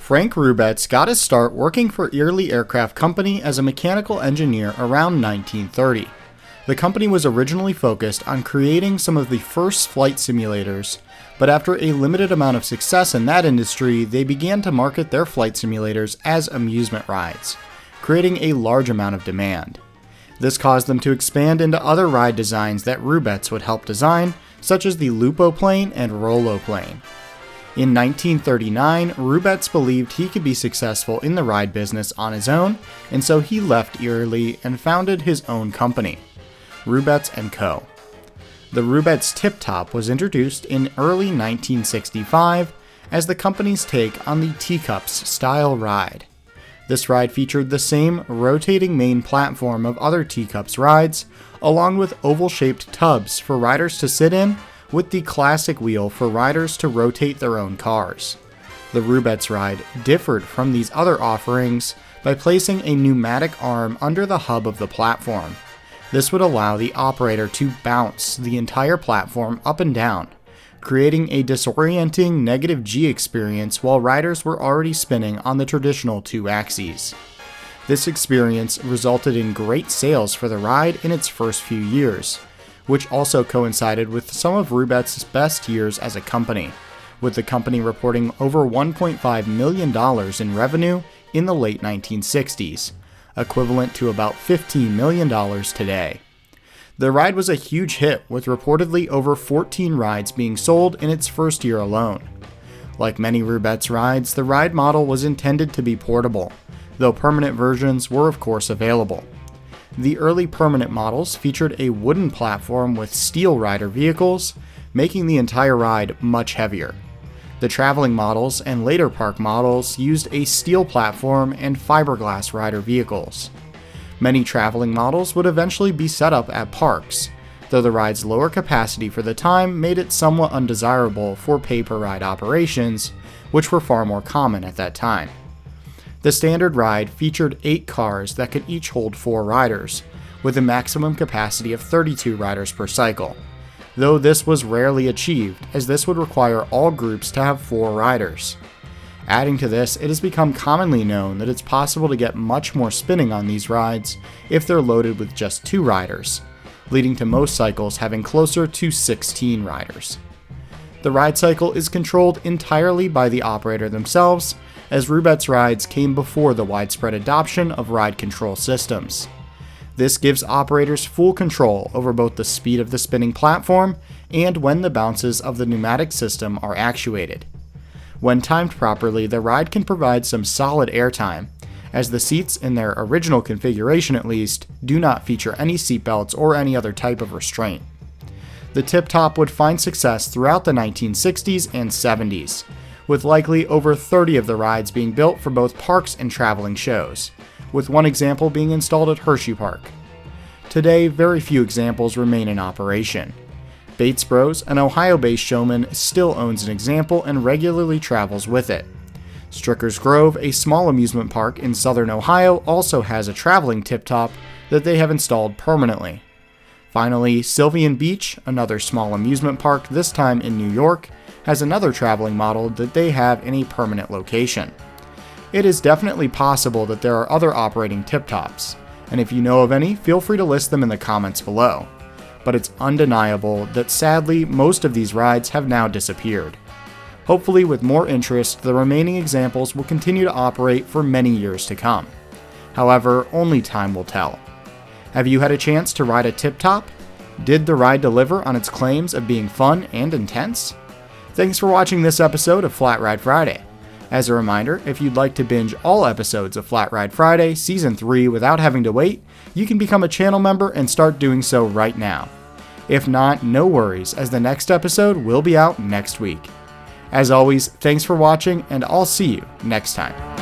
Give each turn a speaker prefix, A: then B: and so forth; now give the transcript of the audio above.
A: Frank Rubetz got his start working for Early Aircraft Company as a mechanical engineer around 1930. The company was originally focused on creating some of the first flight simulators, but after a limited amount of success in that industry, they began to market their flight simulators as amusement rides, creating a large amount of demand. This caused them to expand into other ride designs that Rubetz would help design, such as the Lupoplane and Roloplane. In 1939, Rubetz believed he could be successful in the ride business on his own, and so he left Early and founded his own company, Rubetz & Co. The Rubetz Tiptop was introduced in early 1965 as the company's take on the teacups style ride. This ride featured the same rotating main platform of other teacups rides, along with oval-shaped tubs for riders to sit in, with the classic wheel for riders to rotate their own cars. The Rubetz ride differed from these other offerings by placing a pneumatic arm under the hub of the platform. This would allow the operator to bounce the entire platform up and down, creating a disorienting negative G experience while riders were already spinning on the traditional two axes. This experience resulted in great sales for the ride in its first few years, which also coincided with some of Rubetz's best years as a company, with the company reporting over $1.5 million in revenue in the late 1960s, equivalent to about $15 million today. The ride was a huge hit, with reportedly over 14 rides being sold in its first year alone. Like many Rubetz rides, the ride model was intended to be portable, though permanent versions were of course available. The early permanent models featured a wooden platform with steel rider vehicles, making the entire ride much heavier. The traveling models and later park models used a steel platform and fiberglass rider vehicles. Many traveling models would eventually be set up at parks, though the ride's lower capacity for the time made it somewhat undesirable for pay-per-ride operations, which were far more common at that time. The standard ride featured 8 cars that could each hold 4 riders, with a maximum capacity of 32 riders per cycle, though this was rarely achieved, as this would require all groups to have 4 riders. Adding to this, it has become commonly known that it's possible to get much more spinning on these rides if they're loaded with just 2 riders, leading to most cycles having closer to 16 riders. The ride cycle is controlled entirely by the operator themselves, as Rubetz rides came before the widespread adoption of ride control systems. This gives operators full control over both the speed of the spinning platform and when the bounces of the pneumatic system are actuated. When timed properly, the ride can provide some solid airtime, as the seats in their original configuration at least do not feature any seatbelts or any other type of restraint. The Tiptop would find success throughout the 1960s and 70s, with likely over 30 of the rides being built for both parks and traveling shows, with one example being installed at Hershey Park. Today, very few examples remain in operation. Bates Bros, an Ohio-based showman, still owns an example and regularly travels with it. Stricker's Grove, a small amusement park in southern Ohio, also has a traveling Tiptop that they have installed permanently. Finally, Sylvian Beach, another small amusement park, this time in New York, has another traveling model that they have in a permanent location. It is definitely possible that there are other operating Tiptops, and if you know of any, feel free to list them in the comments below. But it's undeniable that sadly most of these rides have now disappeared. Hopefully with more interest, the remaining examples will continue to operate for many years to come. However, only time will tell. Have you had a chance to ride a Tiptop? Did the ride deliver on its claims of being fun and intense? Thanks for watching this episode of Flat Ride Friday. As a reminder, if you'd like to binge all episodes of Flat Ride Friday Season 3 without having to wait, you can become a channel member and start doing so right now. If not, no worries, as the next episode will be out next week. As always, thanks for watching, and I'll see you next time.